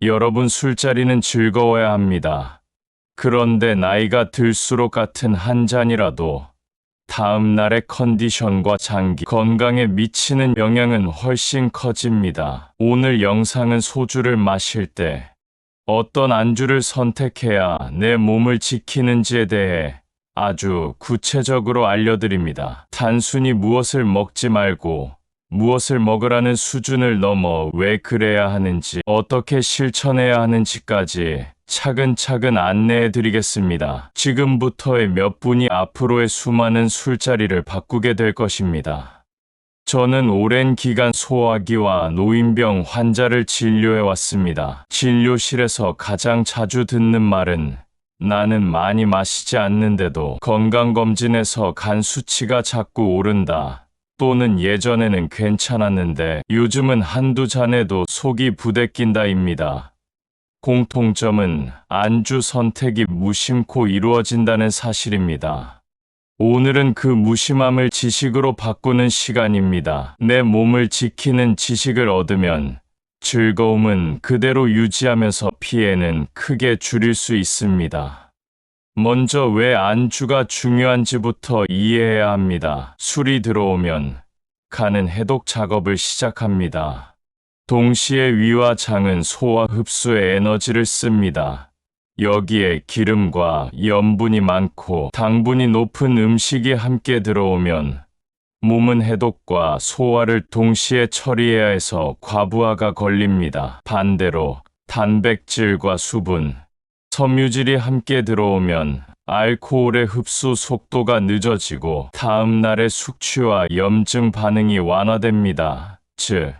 여러분, 술자리는 즐거워야 합니다. 그런데 나이가 들수록 같은 한 잔이라도 다음 날의 컨디션과 장기 건강에 미치는 영향은 훨씬 커집니다. 오늘 영상은 소주를 마실 때 어떤 안주를 선택해야 내 몸을 지키는지에 대해 아주 구체적으로 알려드립니다. 단순히 무엇을 먹지 말고 무엇을 먹으라는 수준을 넘어 왜 그래야 하는지, 어떻게 실천해야 하는지까지 차근차근 안내해 드리겠습니다. 지금부터의 몇 분이 앞으로의 수많은 술자리를 바꾸게 될 것입니다. 저는 오랜 기간 소화기와 노인병 환자를 진료해 왔습니다. 진료실에서 가장 자주 듣는 말은 나는 많이 마시지 않는데도 건강검진에서 간 수치가 자꾸 오른다. 또는 예전에는 괜찮았는데 요즘은 한두 잔에도 속이 부대낀다입니다. 공통점은 안주 선택이 무심코 이루어진다는 사실입니다. 오늘은 그 무심함을 지식으로 바꾸는 시간입니다. 내 몸을 지키는 지식을 얻으면 즐거움은 그대로 유지하면서 피해는 크게 줄일 수 있습니다. 먼저 왜 안주가 중요한지부터 이해해야 합니다. 술이 들어오면 간은 해독 작업을 시작합니다. 동시에 위와 장은 소화 흡수에 에너지를 씁니다. 여기에 기름과 염분이 많고 당분이 높은 음식이 함께 들어오면 몸은 해독과 소화를 동시에 처리해야 해서 과부하가 걸립니다. 반대로 단백질과 수분, 섬유질이 함께 들어오면 알코올의 흡수 속도가 늦어지고 다음 날의 숙취와 염증 반응이 완화됩니다. 즉,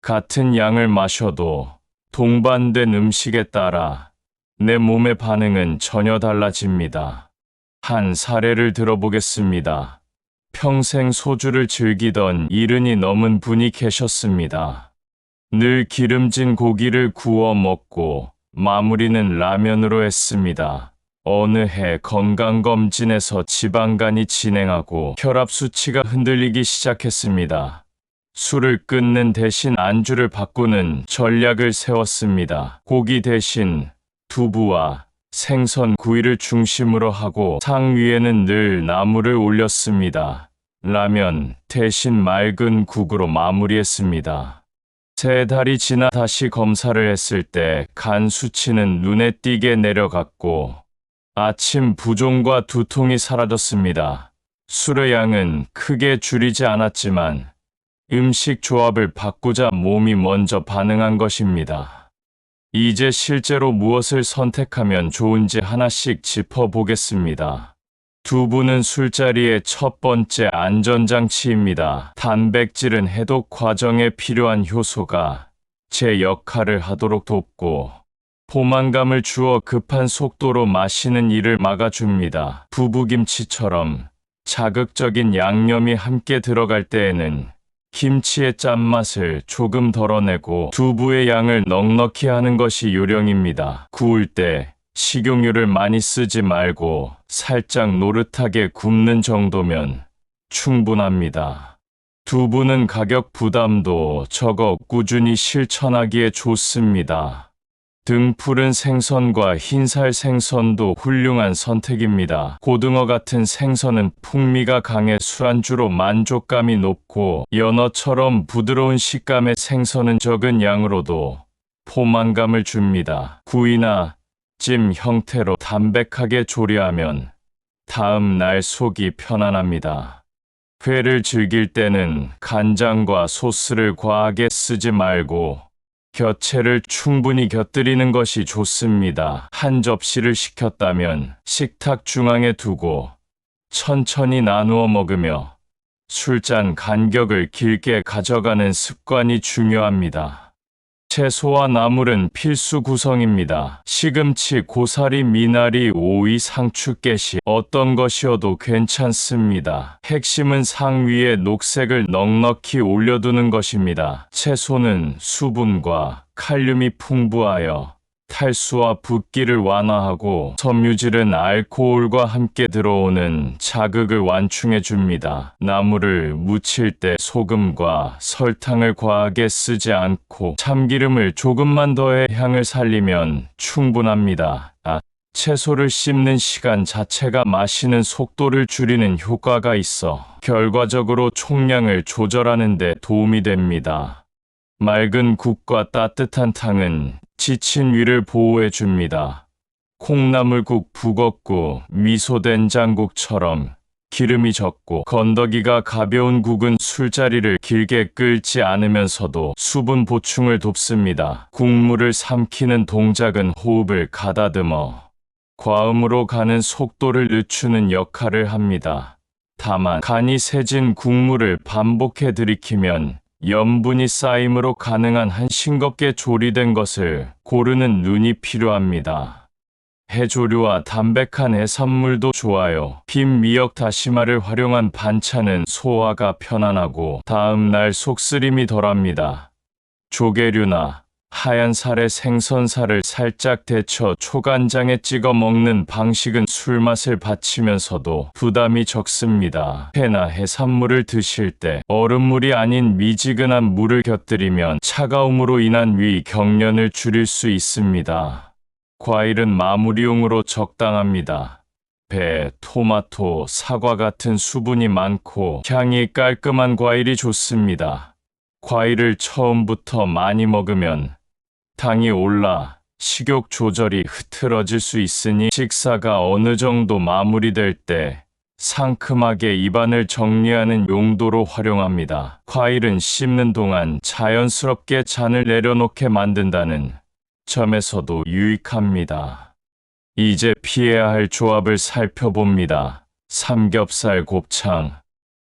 같은 양을 마셔도 동반된 음식에 따라 내 몸의 반응은 전혀 달라집니다. 한 사례를 들어보겠습니다. 평생 소주를 즐기던 70이 넘은 분이 계셨습니다. 늘 기름진 고기를 구워 먹고 마무리는 라면으로 했습니다. 어느 해 건강검진에서 지방간이 진행하고 혈압 수치가 흔들리기 시작했습니다. 술을 끊는 대신 안주를 바꾸는 전략을 세웠습니다. 고기 대신 두부와 생선 구이를 중심으로 하고 상위에는 늘 나물을 올렸습니다. 라면 대신 맑은 국으로 마무리했습니다. 3달이 지나 다시 검사를 했을 때 간 수치는 눈에 띄게 내려갔고 아침 부종과 두통이 사라졌습니다. 술의 양은 크게 줄이지 않았지만 음식 조합을 바꾸자 몸이 먼저 반응한 것입니다. 이제 실제로 무엇을 선택하면 좋은지 하나씩 짚어보겠습니다. 두부는 술자리의 첫 번째 안전장치입니다. 단백질은 해독 과정에 필요한 효소가 제 역할을 하도록 돕고 포만감을 주어 급한 속도로 마시는 일을 막아줍니다. 두부김치처럼 자극적인 양념이 함께 들어갈 때에는 김치의 짠맛을 조금 덜어내고 두부의 양을 넉넉히 하는 것이 요령입니다. 구울 때 식용유를 많이 쓰지 말고 살짝 노릇하게 굽는 정도면 충분합니다. 두부는 가격 부담도 적어 꾸준히 실천하기에 좋습니다. 등푸른 생선과 흰살 생선도 훌륭한 선택입니다. 고등어 같은 생선은 풍미가 강해 술안주로 만족감이 높고 연어처럼 부드러운 식감의 생선은 적은 양으로도 포만감을 줍니다. 구이나 찜 형태로 담백하게 조리하면 다음 날 속이 편안합니다. 회를 즐길 때는 간장과 소스를 과하게 쓰지 말고 곁채를 충분히 곁들이는 것이 좋습니다. 한 접시를 시켰다면 식탁 중앙에 두고 천천히 나누어 먹으며 술잔 간격을 길게 가져가는 습관이 중요합니다. 채소와 나물은 필수 구성입니다. 시금치, 고사리, 미나리, 오이, 상추, 깨시 어떤 것이어도 괜찮습니다. 핵심은 상위에 녹색을 넉넉히 올려두는 것입니다. 채소는 수분과 칼륨이 풍부하여 탈수와 붓기를 완화하고 섬유질은 알코올과 함께 들어오는 자극을 완충해 줍니다. 나물을 무칠 때 소금과 설탕을 과하게 쓰지 않고 참기름을 조금만 더해 향을 살리면 충분합니다. 채소를 씹는 시간 자체가 마시는 속도를 줄이는 효과가 있어 결과적으로 총량을 조절하는 데 도움이 됩니다. 맑은 국과 따뜻한 탕은 지친 위를 보호해 줍니다. 콩나물국, 북엇국, 미소된장국처럼 기름이 적고 건더기가 가벼운 국은 술자리를 길게 끓지 않으면서도 수분 보충을 돕습니다. 국물을 삼키는 동작은 호흡을 가다듬어 과음으로 가는 속도를 늦추는 역할을 합니다. 다만 간이 세진 국물을 반복해 들이키면 염분이 쌓임으로 가능한 한 싱겁게 조리된 것을 고르는 눈이 필요합니다. 해조류와 담백한 해산물도 좋아요. 빈 미역 다시마를 활용한 반찬은 소화가 편안하고 다음날 속쓰림이 덜합니다. 조개류나 하얀 살에 생선살을 살짝 데쳐 초간장에 찍어 먹는 방식은 술맛을 받치면서도 부담이 적습니다. 회나 해산물을 드실 때 얼음물이 아닌 미지근한 물을 곁들이면 차가움으로 인한 위 경련을 줄일 수 있습니다. 과일은 마무리용으로 적당합니다. 배, 토마토, 사과 같은 수분이 많고 향이 깔끔한 과일이 좋습니다. 과일을 처음부터 많이 먹으면 당이 올라 식욕 조절이 흐트러질 수 있으니 식사가 어느 정도 마무리될 때 상큼하게 입안을 정리하는 용도로 활용합니다. 과일은 씹는 동안 자연스럽게 잔을 내려놓게 만든다는 점에서도 유익합니다. 이제 피해야 할 조합을 살펴봅니다. 삼겹살, 곱창,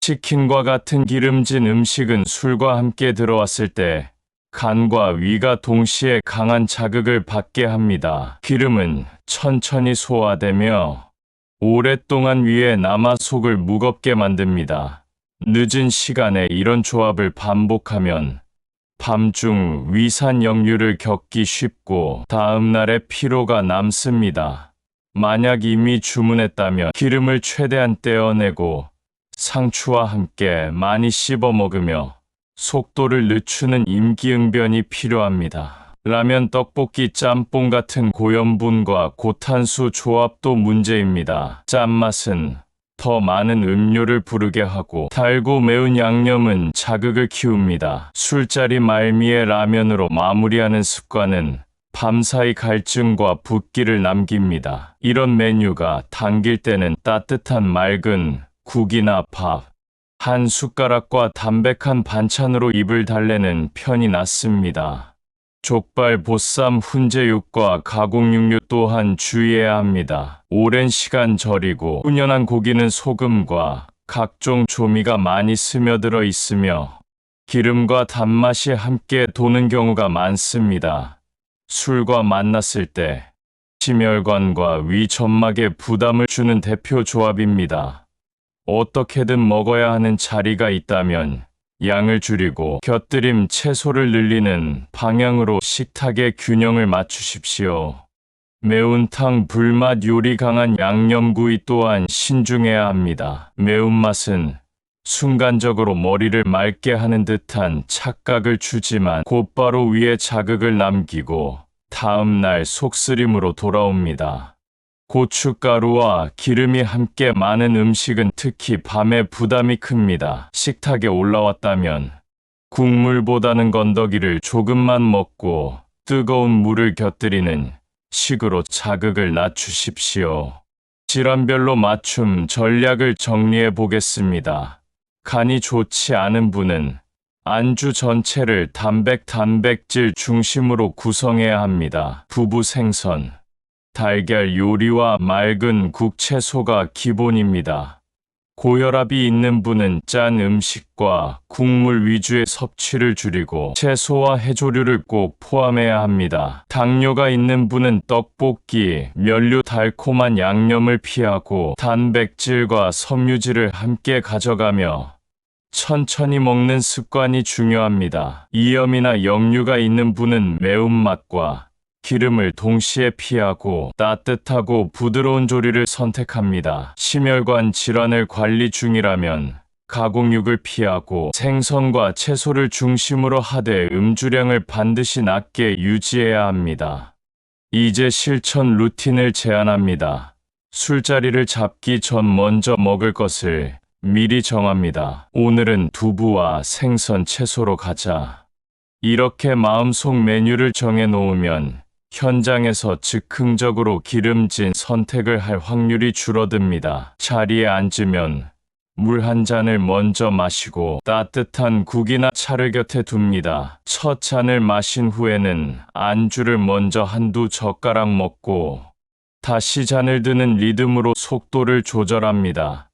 치킨과 같은 기름진 음식은 술과 함께 들어왔을 때 간과 위가 동시에 강한 자극을 받게 합니다. 기름은 천천히 소화되며 오랫동안 위에 남아 속을 무겁게 만듭니다. 늦은 시간에 이런 조합을 반복하면 밤중 위산 역류를 겪기 쉽고 다음날에 피로가 남습니다. 만약 이미 주문했다면 기름을 최대한 떼어내고 상추와 함께 많이 씹어 먹으며 속도를 늦추는 임기응변이 필요합니다. 라면, 떡볶이, 짬뽕 같은 고염분과 고탄수 조합도 문제입니다. 짠맛은 더 많은 음료를 부르게 하고 달고 매운 양념은 자극을 키웁니다. 술자리 말미에 라면으로 마무리하는 습관은 밤사이 갈증과 붓기를 남깁니다. 이런 메뉴가 당길 때는 따뜻한 맑은 국이나 밥, 한 숟가락과 담백한 반찬으로 입을 달래는 편이 낫습니다. 족발, 보쌈, 훈제육과 가공육류 또한 주의해야 합니다. 오랜 시간 절이고 훈연한 고기는 소금과 각종 조미가 많이 스며들어 있으며 기름과 단맛이 함께 도는 경우가 많습니다. 술과 만났을 때 심혈관과 위 점막에 부담을 주는 대표 조합입니다. 어떻게든 먹어야 하는 자리가 있다면 양을 줄이고 곁들임 채소를 늘리는 방향으로 식탁의 균형을 맞추십시오. 매운탕, 불맛 요리 강한 양념구이 또한 신중해야 합니다. 매운맛은 순간적으로 머리를 맑게 하는 듯한 착각을 주지만 곧바로 위에 자극을 남기고 다음날 속쓰림으로 돌아옵니다. 고춧가루와 기름이 함께 많은 음식은 특히 밤에 부담이 큽니다. 식탁에 올라왔다면 국물보다는 건더기를 조금만 먹고 뜨거운 물을 곁들이는 식으로 자극을 낮추십시오. 질환별로 맞춤 전략을 정리해 보겠습니다. 간이 좋지 않은 분은 안주 전체를 단백질 중심으로 구성해야 합니다. 두부, 생선, 달걀 요리와 맑은 국, 채소가 기본입니다. 고혈압이 있는 분은 짠 음식과 국물 위주의 섭취를 줄이고 채소와 해조류를 꼭 포함해야 합니다. 당뇨가 있는 분은 떡볶이, 면류, 달콤한 양념을 피하고 단백질과 섬유질을 함께 가져가며 천천히 먹는 습관이 중요합니다. 이염이나 역류가 있는 분은 매운맛과 기름을 동시에 피하고 따뜻하고 부드러운 조리를 선택합니다. 심혈관 질환을 관리 중이라면 가공육을 피하고 생선과 채소를 중심으로 하되 음주량을 반드시 낮게 유지해야 합니다. 이제 실천 루틴을 제안합니다. 술자리를 잡기 전 먼저 먹을 것을 미리 정합니다. 오늘은 두부와 생선, 채소로 가자. 이렇게 마음속 메뉴를 정해 놓으면 현장에서 즉흥적으로 기름진 선택을 할 확률이 줄어듭니다. 자리에 앉으면 물 한 잔을 먼저 마시고 따뜻한 국이나 차를 곁에 둡니다. 첫 잔을 마신 후에는 안주를 먼저 한두 젓가락 먹고 다시 잔을 드는 리듬으로 속도를 조절합니다.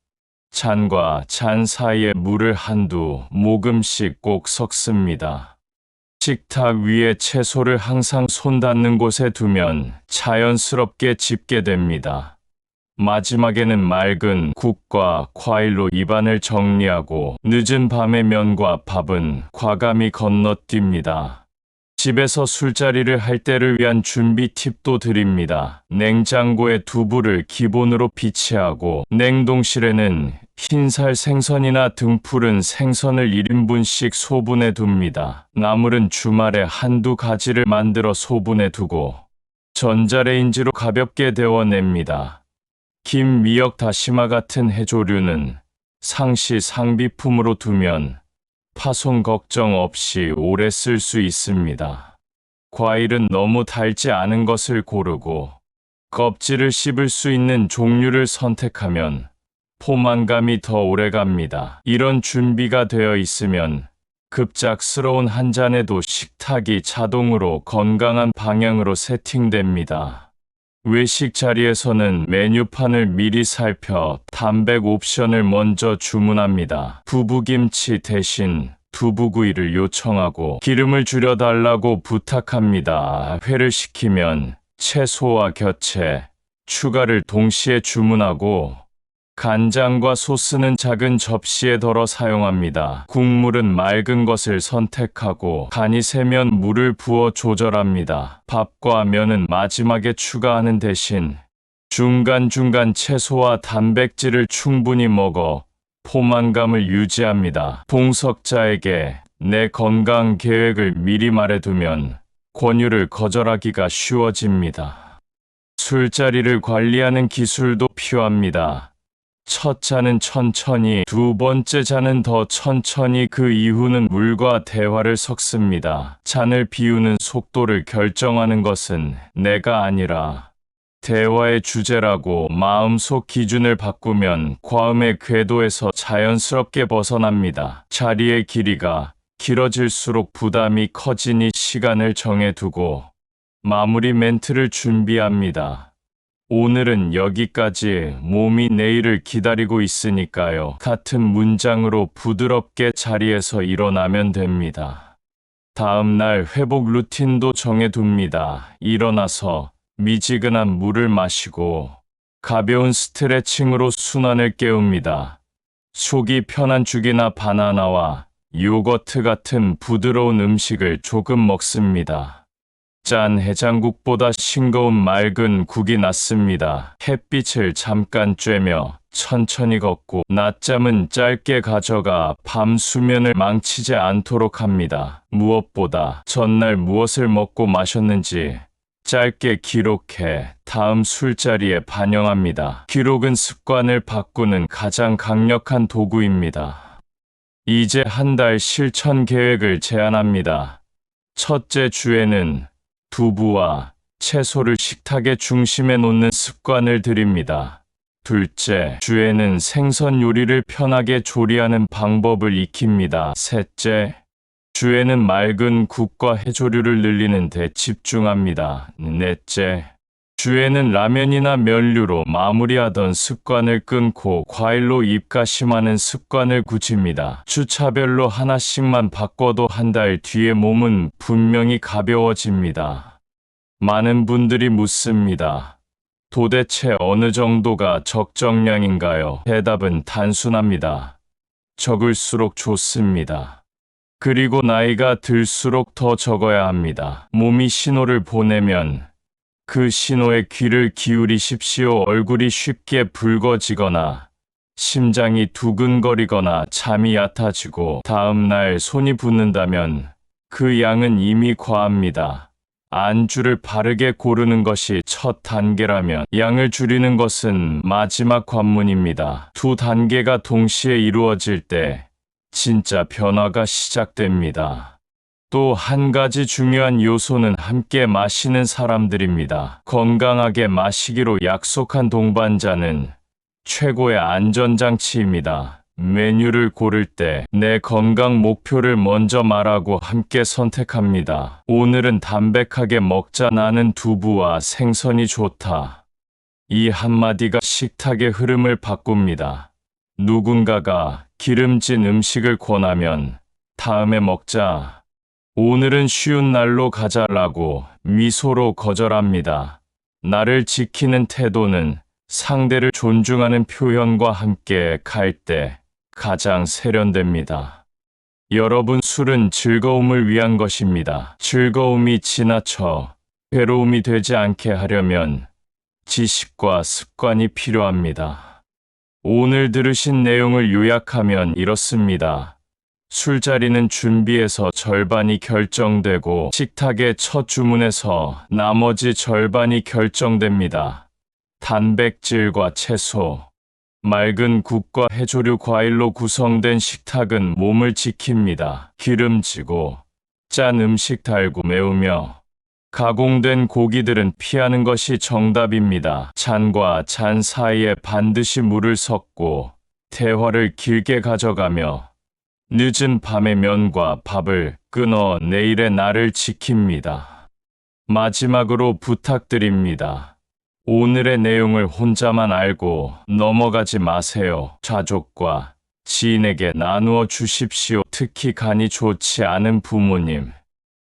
잔과 잔 사이에 물을 한두 모금씩 꼭 섞습니다. 식탁 위에 채소를 항상 손 닿는 곳에 두면 자연스럽게 집게 됩니다. 마지막에는 맑은 국과 과일로 입안을 정리하고 늦은 밤의 면과 밥은 과감히 건너뜁니다. 집에서 술자리를 할 때를 위한 준비 팁도 드립니다. 냉장고에 두부를 기본으로 비치하고 냉동실에는 흰살 생선이나 등푸른 생선을 1인분씩 소분해 둡니다. 나물은 주말에 한두 가지를 만들어 소분해 두고 전자레인지로 가볍게 데워냅니다. 김, 미역, 다시마 같은 해조류는 상시 상비품으로 두면 파손 걱정 없이 오래 쓸 수 있습니다. 과일은 너무 달지 않은 것을 고르고 껍질을 씹을 수 있는 종류를 선택하면 포만감이 더 오래 갑니다. 이런 준비가 되어 있으면 급작스러운 한 잔에도 식탁이 자동으로 건강한 방향으로 세팅됩니다. 외식 자리에서는 메뉴판을 미리 살펴 단백 옵션을 먼저 주문합니다. 두부김치 대신 두부구이를 요청하고 기름을 줄여달라고 부탁합니다. 회를 시키면 채소와 곁에 추가를 동시에 주문하고 간장과 소스는 작은 접시에 덜어 사용합니다. 국물은 맑은 것을 선택하고 간이 세면 물을 부어 조절합니다. 밥과 면은 마지막에 추가하는 대신 중간중간 채소와 단백질을 충분히 먹어 포만감을 유지합니다. 동석자에게 내 건강 계획을 미리 말해두면 권유를 거절하기가 쉬워집니다. 술자리를 관리하는 기술도 필요합니다. 첫 잔은 천천히, 두 번째 잔은 더 천천히, 그 이후는 물과 대화를 섞습니다. 잔을 비우는 속도를 결정하는 것은 내가 아니라 대화의 주제라고 마음속 기준을 바꾸면 과음의 궤도에서 자연스럽게 벗어납니다. 자리의 길이가 길어질수록 부담이 커지니 시간을 정해두고 마무리 멘트를 준비합니다. 오늘은 여기까지, 몸이 내일을 기다리고 있으니까요. 같은 문장으로 부드럽게 자리에서 일어나면 됩니다. 다음 날 회복 루틴도 정해둡니다. 일어나서 미지근한 물을 마시고 가벼운 스트레칭으로 순환을 깨웁니다. 속이 편한 죽이나 바나나와 요거트 같은 부드러운 음식을 조금 먹습니다. 짠 해장국보다 싱거운 맑은 국이 낫습니다. 햇빛을 잠깐 쬐며 천천히 걷고 낮잠은 짧게 가져가 밤 수면을 망치지 않도록 합니다. 무엇보다 전날 무엇을 먹고 마셨는지 짧게 기록해 다음 술자리에 반영합니다. 기록은 습관을 바꾸는 가장 강력한 도구입니다. 이제 한 달 실천 계획을 제안합니다. 첫째 주에는 두부와 채소를 식탁의 중심에 놓는 습관을 들입니다. 둘째 주에는 생선 요리를 편하게 조리하는 방법을 익힙니다. 셋째 주에는 맑은 국과 해조류를 늘리는 데 집중합니다. 넷째 주에는 라면이나 면류로 마무리하던 습관을 끊고 과일로 입가심하는 습관을 굳힙니다. 주차별로 하나씩만 바꿔도 한 달 뒤에 몸은 분명히 가벼워집니다. 많은 분들이 묻습니다. 도대체 어느 정도가 적정량인가요? 대답은 단순합니다. 적을수록 좋습니다. 그리고 나이가 들수록 더 적어야 합니다. 몸이 신호를 보내면 그 신호에 귀를 기울이십시오. 얼굴이 쉽게 붉어지거나 심장이 두근거리거나 잠이 얕아지고 다음날 손이 붓는다면 그 양은 이미 과합니다. 안주를 바르게 고르는 것이 첫 단계라면 양을 줄이는 것은 마지막 관문입니다. 두 단계가 동시에 이루어질 때 진짜 변화가 시작됩니다. 또 한 가지 중요한 요소는 함께 마시는 사람들입니다. 건강하게 마시기로 약속한 동반자는 최고의 안전장치입니다. 메뉴를 고를 때 내 건강 목표를 먼저 말하고 함께 선택합니다. 오늘은 담백하게 먹자. 나는 두부와 생선이 좋다. 이 한마디가 식탁의 흐름을 바꿉니다. 누군가가 기름진 음식을 권하면 다음에 먹자. 오늘은 쉬운 날로 가자라고 미소로 거절합니다. 나를 지키는 태도는 상대를 존중하는 표현과 함께 갈 때 가장 세련됩니다. 여러분, 술은 즐거움을 위한 것입니다. 즐거움이 지나쳐 괴로움이 되지 않게 하려면 지식과 습관이 필요합니다. 오늘 들으신 내용을 요약하면 이렇습니다. 술자리는 준비에서 절반이 결정되고 식탁의 첫 주문에서 나머지 절반이 결정됩니다. 단백질과 채소, 맑은 국과 해조류 과일로 구성된 식탁은 몸을 지킵니다. 기름지고 짠 음식 달고 매우며 가공된 고기들은 피하는 것이 정답입니다. 잔과 잔 사이에 반드시 물을 섞고 대화를 길게 가져가며 늦은 밤에 면과 밥을 끊어 내일의 날을 지킵니다. 마지막으로 부탁드립니다. 오늘의 내용을 혼자만 알고 넘어가지 마세요. 가족과 지인에게 나누어 주십시오. 특히 간이 좋지 않은 부모님,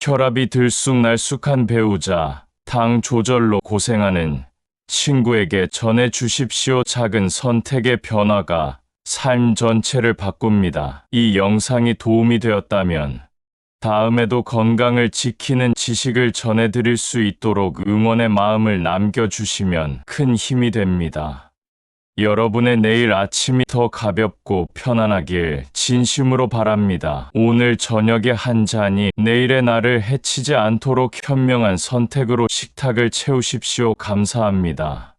혈압이 들쑥날쑥한 배우자, 당 조절로 고생하는 친구에게 전해 주십시오. 작은 선택의 변화가 삶 전체를 바꿉니다. 이 영상이 도움이 되었다면 다음에도 건강을 지키는 지식을 전해드릴 수 있도록 응원의 마음을 남겨주시면 큰 힘이 됩니다. 여러분의 내일 아침이 더 가볍고 편안하길 진심으로 바랍니다. 오늘 저녁의 한 잔이 내일의 날을 해치지 않도록 현명한 선택으로 식탁을 채우십시오. 감사합니다.